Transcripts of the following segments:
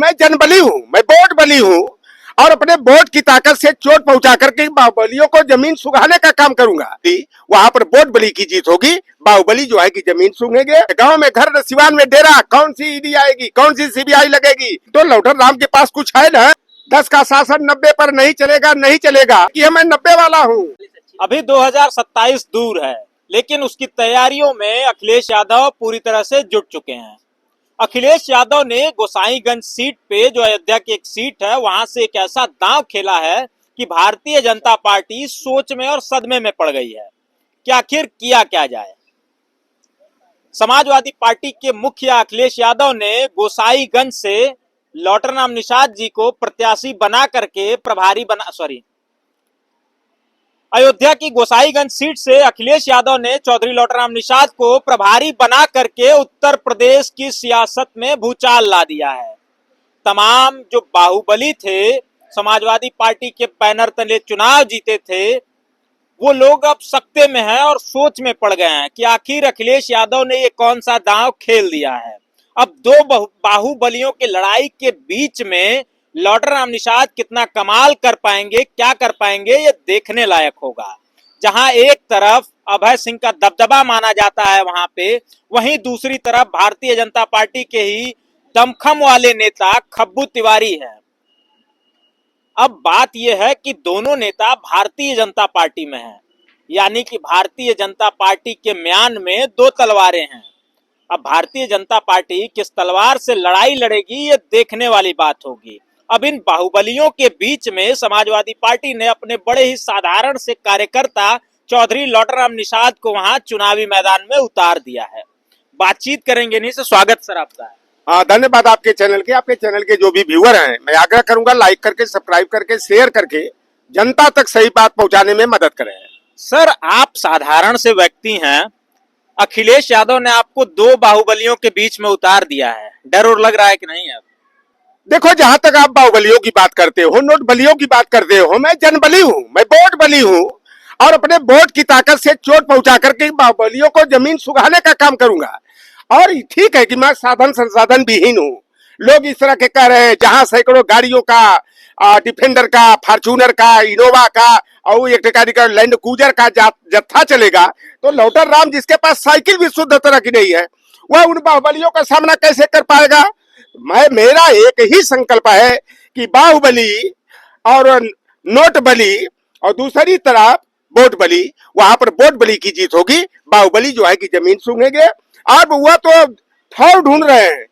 मैं जनबली हूँ, मैं वोट बली हूँ और अपने वोट की ताकत से चोट पहुंचा करके बाहुबलियों को जमीन सुखाने का काम करूंगा। वहां पर वोट बली की जीत होगी, बाहुबली जो है कि जमीन सूंघेंगे। गांव में घर, सिवान में डेरा, कौन सी ईडी आएगी, कौन सी सीबीआई लगेगी? तो लौटर राम के पास कुछ है ना? 10 का शासन 90 पर नहीं चलेगा, नहीं चलेगा। कि मैं 90 वाला हूँ। अभी 2027 दूर है, लेकिन उसकी तैयारियों में अखिलेश यादव पूरी तरह से जुट चुके हैं। अखिलेश यादव ने गोसाईगंज सीट पे, जो अयोध्या की एक सीट है, वहां से एक ऐसा दांव खेला है कि भारतीय जनता पार्टी सोच में और सदमे में पड़ गई है कि आखिर किया क्या जाए। समाजवादी पार्टी के मुखिया अखिलेश यादव ने गोसाईगंज से लौटरराम निषाद जी को प्रत्याशी बना करके अयोध्या की गोसाईगंज सीट से अखिलेश यादव ने चौधरी लौटरराम निषाद को प्रभारी बना करके उत्तर प्रदेश की सियासत में भूचाल ला दिया है। तमाम जो बाहुबली थे, समाजवादी पार्टी के बैनर तले चुनाव जीते थे, वो लोग अब सकते में हैं और सोच में पड़ गए हैं कि आखिर अखिलेश यादव ने ये कौन सा दांव खेल दिया है। अब दो बाहुबलियों की लड़ाई के बीच में लौटरराम निषाद कितना कमाल कर पाएंगे, क्या कर पाएंगे, ये देखने लायक होगा। जहां एक तरफ अभय सिंह का दबदबा माना जाता है वहां पे, वहीं दूसरी तरफ भारतीय जनता पार्टी के ही दमखम वाले नेता खब्बू तिवारी हैं। अब बात यह है कि दोनों नेता भारतीय जनता पार्टी में हैं, यानी कि भारतीय जनता पार्टी के म्यान में दो तलवारें हैं। अब भारतीय जनता पार्टी किस तलवार से लड़ाई लड़ेगी, ये देखने वाली बात होगी। अब इन बाहुबलियों के बीच में समाजवादी पार्टी ने अपने बड़े ही साधारण से कार्यकर्ता चौधरी लौटरराम निषाद को वहां चुनावी मैदान में उतार दिया है। बातचीत करेंगे। नहीं से स्वागत सर आपका। धन्यवाद आपके चैनल के जो भी व्यूअर हैं, मैं आग्रह करूंगा लाइक करके, सब्सक्राइब करके, शेयर करके जनता तक सही बात पहुंचाने में मदद करें। सर, आप साधारण से व्यक्ति हैं, अखिलेश यादव ने आपको दो बाहुबलियों के बीच में उतार दिया है, डर और लग रहा है कि नहीं? अब देखो, जहां तक आप बाहुबलियों की बात करते हो, नोट बलियों की बात करते हो, मैं जनबली हूँ, मैं वोट बली हूँ और अपने वोट की ताकत से चोट पहुंचा करके बाहुबलियों को जमीन सुखाने का काम करूंगा। और ठीक है कि मैं साधन संसाधन विहीन हूँ। लोग इस तरह के कह रहे हैं, जहां सैकड़ों गाड़ियों का, डिफेंडर का, फॉर्च्यूनर का, इनोवा का और एक का लैंड क्रूजर का जत्था चलेगा, तो लौटर राम जिसके पास साइकिल भी शुद्ध तरह की नहीं है, वह उन बाहुबलियों का सामना कैसे कर पाएगा? मेरा एक ही संकल्प है कि बाहुबली और नोट बली और दूसरी तरफ वोट बली, वहां पर वोट बली की जीत होगी, बाहुबली जो है कि जमीन सूंघेंगे। और वह तो ठौर ढूंढ रहे हैं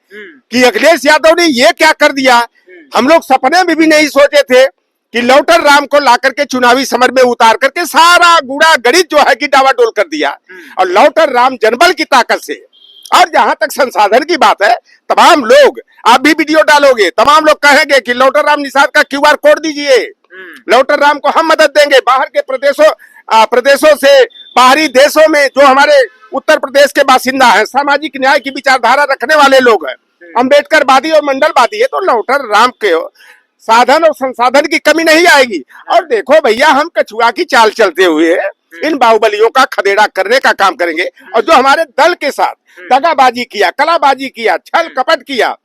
कि अखिलेश यादव ने ये क्या कर दिया। हम लोग सपने में भी नहीं सोचे थे कि लौटर राम को लाकर के चुनावी समर में उतार करके सारा गुड़ा गणित जो है कि डावाडोल कर दिया। और लौटर राम जनबल की ताकत से, और जहां तक संसाधन की बात है, तमाम लोग, आप भी वीडियो डालोगे, तमाम लोग कहेंगे कि लौटर राम निषाद का क्यूआर कोड दीजिए, लौटर राम को हम मदद देंगे। बाहर के प्रदेशों से, बाहरी देशों में जो हमारे उत्तर प्रदेश के बासिंदा हैं, सामाजिक न्याय की विचारधारा रखने वाले लोग हैं, अम्बेडकरवादी और मंडलवादी है, तो लौटर राम के साधन और संसाधन की कमी नहीं आएगी। और देखो भैया, हम कछुआ की चाल चलते हुए इन बाहुबलियों का खदेड़ा करने का काम करेंगे। और जो हमारे दल के साथ दगाबाजी किया, कलाबाजी किया, छल कपट किया,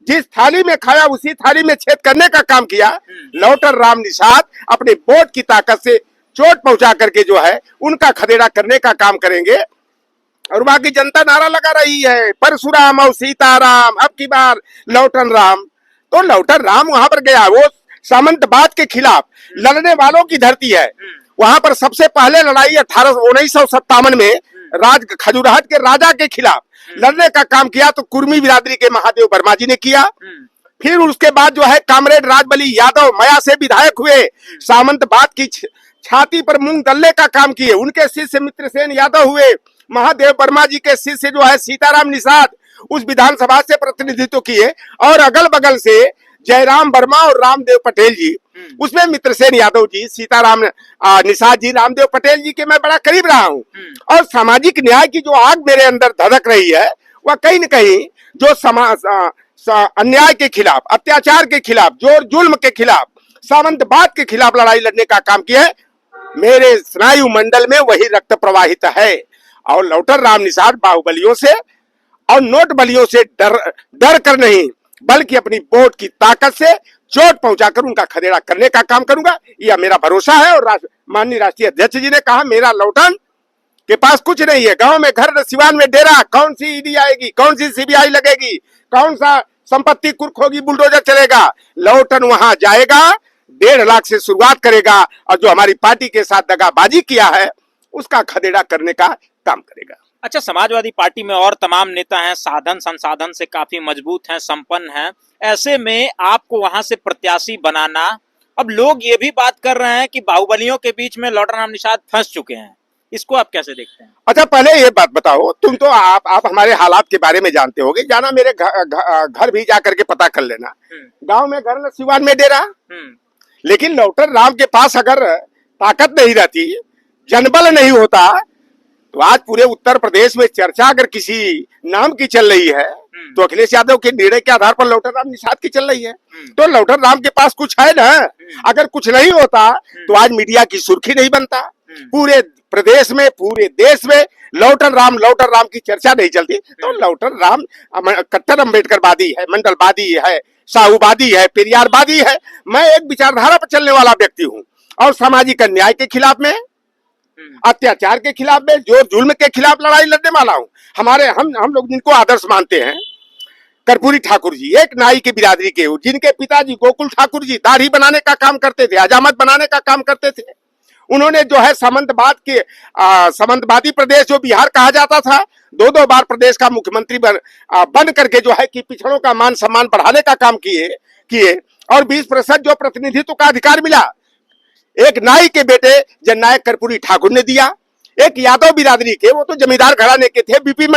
जिस थाली में खाया उसी थाली में छेद करने का काम किया, लौटर राम निषाद अपने वोट की ताकत से चोट पहुंचा करके जो है उनका खदेड़ा करने का काम करेंगे। और वहां की जनता नारा लगा रही है, परशुराम और सीताराम, अब की बार लौटन राम। तो लौटर राम वहां पर गया, वो सामंतवाद के खिलाफ लड़ने वालों की धरती है। वहां पर सबसे पहले लड़ाई 1957 में खजुराहट के राजा के खिलाफ लड़ने का काम किया, तो कुर्मी बिरादरी के महादेव वर्मा जी ने किया। फिर उसके बाद जो है कामरेड राजबली यादव मया से विधायक हुए, सामंतवाद की छाती पर मूंग दलने का काम किए। उनके शिष्य मित्रसेन यादव हुए, महादेव वर्मा जी के शिष्य जो है सीताराम निषाद उस विधानसभा से प्रतिनिधित्व किए। और अगल बगल से जयराम वर्मा और रामदेव पटेल जी, उसमें मित्रसेन यादव जी, सीताराम निषाद जी, रामदेव पटेल जी के मैं बड़ा करीब रहा हूँ। और सामाजिक न्याय की जो आग मेरे अंदर धधक रही है, वह कहीं न कहीं जो अन्याय के खिलाफ, अत्याचार के खिलाफ, जोर जुल्म के खिलाफ, सामंतवाद के खिलाफ लड़ाई लड़ने का काम किया है, मेरे स्नायु मंडल में वही रक्त प्रवाहित है। और लौटर राम निषाद बाहुबलियों से और नोट बलियों से डर कर नहीं, बल्कि अपनी वोट की ताकत से चोट पहुंचाकर उनका खदेड़ा करने का काम करूंगा, यह मेरा भरोसा है। और माननीय राष्ट्रीय अध्यक्ष जी ने कहा मेरा लौटन के पास कुछ नहीं है, गांव में घर, सिवान में डेरा, कौन सी ईडी आएगी, कौन सी सीबीआई लगेगी, कौन सा संपत्ति कुर्क होगी, बुलडोजर चलेगा। लौटन वहां जाएगा, 1.5 लाख से शुरुआत करेगा और जो हमारी पार्टी के साथ दगाबाजी किया है उसका खदेड़ा करने का काम करेगा। अच्छा, समाजवादी पार्टी में और तमाम नेता हैं, साधन संसाधन से काफी मजबूत हैं, संपन्न हैं, ऐसे में आपको वहां से प्रत्याशी बनाना, अब लोग ये भी बात कर रहे हैं कि बाहुबलियों के बीच में लौटनराम निषाद फंस चुके हैं, इसको आप कैसे देखते हैं? अच्छा, पहले ये बात बताओ, तुम तो आप हमारे हालात के बारे में जानते होगे, जाना मेरे घर भी जा करके पता कर लेना। गांव में घर न सिवान में डेरा। लेकिन लौटन राम के पास अगर ताकत नहीं रहती, जनबल नहीं होता, तो आज पूरे उत्तर प्रदेश में चर्चा अगर किसी नाम की चल रही है तो अखिलेश यादव के निर्णय के आधार पर लौटन राम निषाद की चल रही है। तो लौटन राम के पास कुछ है ना। अगर कुछ नहीं होता तो आज मीडिया की सुर्खी नहीं बनता, पूरे प्रदेश में, पूरे देश में लौटन राम की चर्चा नहीं चलती। तो लौटन राम कट्टर अम्बेडकरवादी है, मंडलवादी है, साहूवादी है, पेरियारवादी है। मैं एक विचारधारा पर चलने वाला व्यक्ति हूँ और सामाजिक अन्याय के खिलाफ में, अत्याचार के खिलाफ में, जोर जुल्म के खिलाफ लड़ाई लड़ने वाला हूँ। हम लोग जिनको आदर्श मानते हैं, कर्पूरी ठाकुर जी एक नाई की बिरादरी के, जिनके पिताजी गोकुल ठाकुर जी दाढ़ी बनाने का काम करते थे, हजामत बनाने का काम करते थे। उन्होंने जो है सामंतवादी प्रदेश जो बिहार कहा जाता था, 2 बार प्रदेश का मुख्यमंत्री बन करके जो है कि पिछड़ों का मान सम्मान बढ़ाने का काम किए और 20% जो प्रतिनिधित्व का अधिकार मिला एक नाई के बेटे जननायक कर्पूरी ठाकुर ने दिया। एक यादव बिरादरी के, वो तो जमींदार घराने के थे, बीपी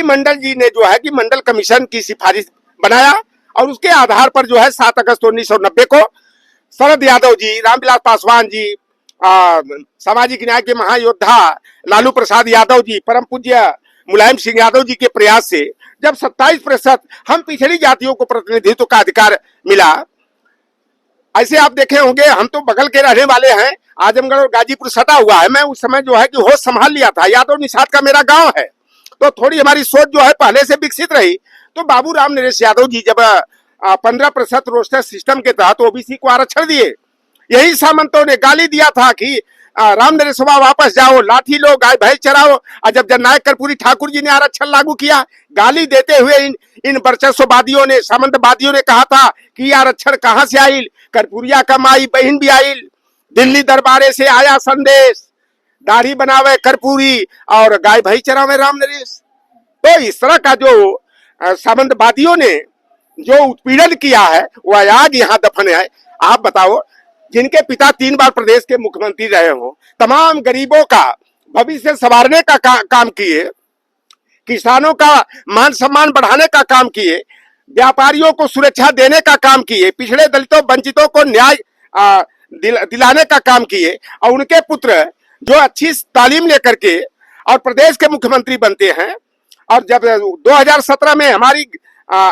मंडल जी ने जो है कि मंडल कमीशन की सिफारिश बनाया और उसके आधार पर जो है 7 अगस्त 1990 को शरद यादव जी, रामविलास पासवान जी, सामाजिक न्याय के महायोद्धा लालू प्रसाद यादव जी, परम पूज्य मुलायम सिंह यादव जी के प्रयास से जब 27% हम पिछड़ी जातियों को प्रतिनिधित्व का अधिकार मिला। ऐसे आप देखे होंगे, हम तो बगल के रहने वाले हैं, आजमगढ़ और गाजीपुर सटा हुआ है। मैं उस समय जो है कि होश संभाल लिया था, यादव निषाद का मेरा गांव है, तो थोड़ी हमारी सोच जो है पहले से विकसित रही। तो बाबू राम नरेश यादव जी जब 15% रोस्टर सिस्टम के तहत ओबीसी को आरक्षण दिए, यही सामंतों ने गाली दिया था कि राम नरेशवा वापस जाओ, लाठी लो, गाय भैंस चराओ। और जब जननायक कर्पूरी ठाकुर जी ने आरक्षण लागू किया, गाली देते हुए इन वर्चस्ववादियों ने, सामंतवादियों ने कहा था कि आरक्षण कहां से आई, कर्पूरिया का माई बहन भी आई, दिल्ली दरबारे से आया संदेश, दाढ़ी बनावे कर्पूरी और गाय भैंस चरावे राम नरेश। तो इस तरह का जो सामंतवादियों ने जो उत्पीड़न किया है वह आज यहाँ दफन है। आप बताओ, जिनके पिता 3 बार प्रदेश के मुख्यमंत्री रहे हो, तमाम गरीबों का भविष्य संवारने का काम किए, किसानों का मान सम्मान बढ़ाने का काम किए, व्यापारियों को सुरक्षा देने का काम किए, पिछड़े दलितों वंचितों को न्याय दिलाने का काम किए, और उनके पुत्र जो अच्छी तालीम लेकर के और प्रदेश के मुख्यमंत्री बनते हैं। और जब 2017 में हमारी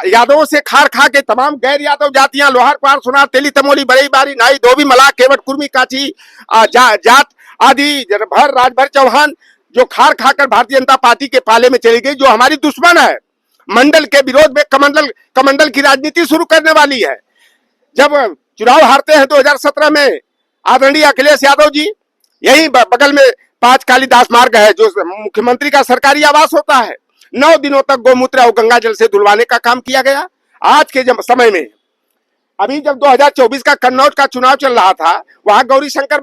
यादवों से खार खा के तमाम गैर यादव जातियां, लोहार पार सोनार तेली तमोली बरई बारी नाई धोबी मलाह केवट कुर्मी काची जात आदि भर राजभर चौहान जो खार खाकर भारतीय जनता पार्टी के पाले में चली गई, जो हमारी दुश्मन है, मंडल के विरोध में कमंडल की राजनीति शुरू करने वाली है। जब चुनाव हारते हैं 2017 में आदरणीय अखिलेश यादव जी, यही बगल में 5 कालीदास मार्ग है जो मुख्यमंत्री का सरकारी आवास होता है, 9 दिनों तक गौमूत्र और गंगा जल से धुलवाने का काम किया गया। आज के समय में अभी जब 2024 का कन्नौज का चुनाव चल रहा था, वहां गौरी शंकर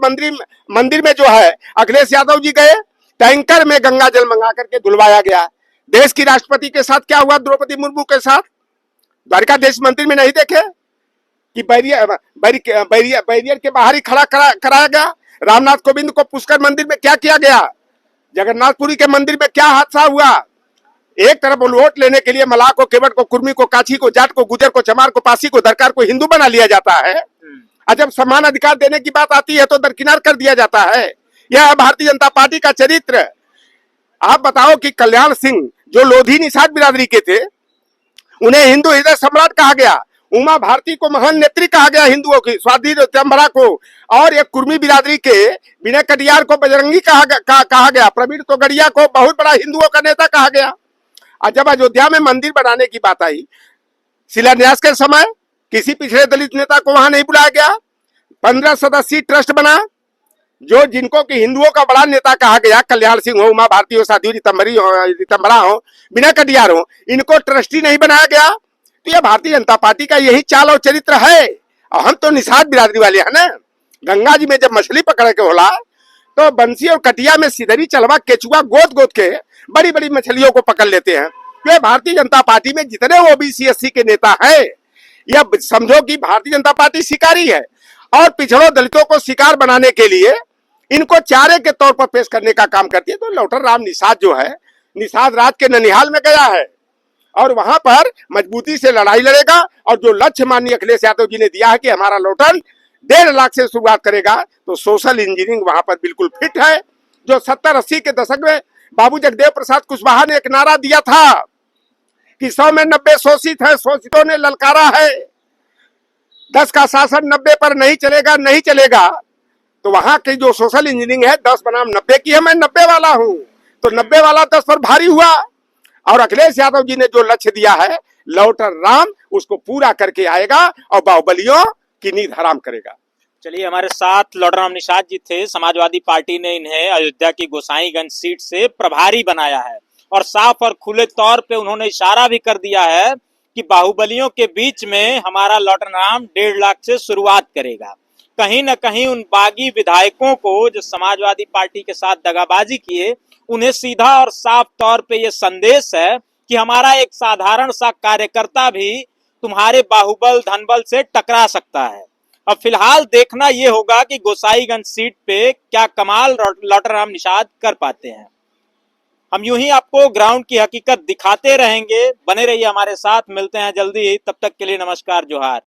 मंदिर में जो है अखिलेश यादव जी गए, टैंकर में गंगा जल मंगा करके धुलवाया गया। देश की राष्ट्रपति के साथ क्या हुआ, द्रौपदी मुर्मू के साथ, द्वारका देश मंदिर में नहीं देखे कि बैरियर के बाहर ही खड़ा कराया गया। रामनाथ कोविंद को पुष्कर मंदिर में क्या किया गया, जगन्नाथपुरी के मंदिर में क्या हादसा हुआ। एक तरफ वोट लेने के लिए मलाह को, केवट को, कुर्मी को, काछी को, जाट को, गुजर को, चमार को, पासी को, दरकार को हिंदू बना लिया जाता है, और जब समान अधिकार देने की बात आती है तो दरकिनार कर दिया जाता है। यह भारतीय जनता पार्टी का चरित्र। आप बताओ कि कल्याण सिंह जो लोधी निषाद बिरादरी के थे, उन्हें हिंदू हृदय सम्राट कहा गया, उमा भारती को महान नेत्री कहा गया हिंदुओं की, स्वाति चंबरा को, और एक कुर्मी बिरादरी के विनय कटियार को बजरंगी कहा गया, प्रवीण तोगड़िया को बहुत बड़ा हिंदुओं का नेता कहा गया। और जब अयोध्या में मंदिर बनाने की बात आई शिलान्यास के समय किसी पिछड़े दलित नेता को वहां नहीं बुलाया गया। 15 सदस्यीय ट्रस्ट बना, जो जिनको कि हिंदुओं का बड़ा नेता कहा गया, कल्याण सिंह हो, उमा भारती हो, साध्वी रितंबरा हो, बिना कटियार हो, इनको ट्रस्टी नहीं बनाया गया। तो यह भारतीय जनता पार्टी का यही चाल और चरित्र है। और हम तो निषाद बिरादरी वाले हैं ना। गंगा जी में जब मछली पकड़ के होला तो बंसी और कटिया में सिधरी, चलवा, केचुआ गोद गोद के बड़ी बड़ी मछलियों को पकड़ लेते हैं। तो भारतीय जनता पार्टी में जितने ओबीसी एससी के नेता है, यह समझो कि भारतीय जनता पार्टी शिकारी है और पिछड़ों दलितों को शिकार बनाने के लिए इनको चारे के तौर पर पेश करने का काम करती है। तो लौटर राम निषाद जो है, निषाद राज के ननिहाल में गया है और वहां पर मजबूती से लड़ाई लड़ेगा। और जो लक्ष्य माननीय अखिलेश यादव जी ने दिया है कि हमारा लौटन 1.5 लाख से शुरुआत करेगा, तो सोशल इंजीनियरिंग वहां पर बिल्कुल फिट है। जो 70-80 के दशक में बाबू जगदेव प्रसाद कुशवाहा ने एक नारा दिया था कि 100 में 90 शोषित है, शोषितों ने ललकारा है, 10 का शासन 90 पर नहीं चलेगा, नहीं चलेगा। तो वहां की जो सोशल इंजीनियरिंग है 10 बनाम 90 की है। मैं 90 वाला हूं, तो 90 वाला 10 पर भारी हुआ। और अखिलेश यादव जी ने जो लक्ष्य दिया है, लौटर राम उसको पूरा करके आएगा और बाहुबलियों की नींद हराम करेगा। चलिए, हमारे साथ लौटराम निषाद जी थे। समाजवादी पार्टी ने इन्हें अयोध्या की गोसाईगंज सीट से प्रभारी बनाया है और साफ और खुले तौर पे उन्होंने इशारा भी कर दिया है कि बाहुबलियों के बीच में हमारा लौटराम 1.5 लाख से शुरुआत करेगा। कहीं न कहीं उन बागी विधायकों को जो समाजवादी पार्टी के साथ दगाबाजी किए, उन्हें सीधा और साफ तौर पे ये संदेश है कि हमारा एक साधारण सा कार्यकर्ता भी तुम्हारे बाहुबल धनबल से टकरा सकता है। अब फिलहाल देखना ये होगा कि गोसाईगंज सीट पे क्या कमाल लौटराम निषाद कर पाते हैं। हम यूं ही आपको ग्राउंड की हकीकत दिखाते रहेंगे। बने रहिए हमारे साथ, मिलते हैं जल्दी ही। तब तक के लिए नमस्कार, जोहार।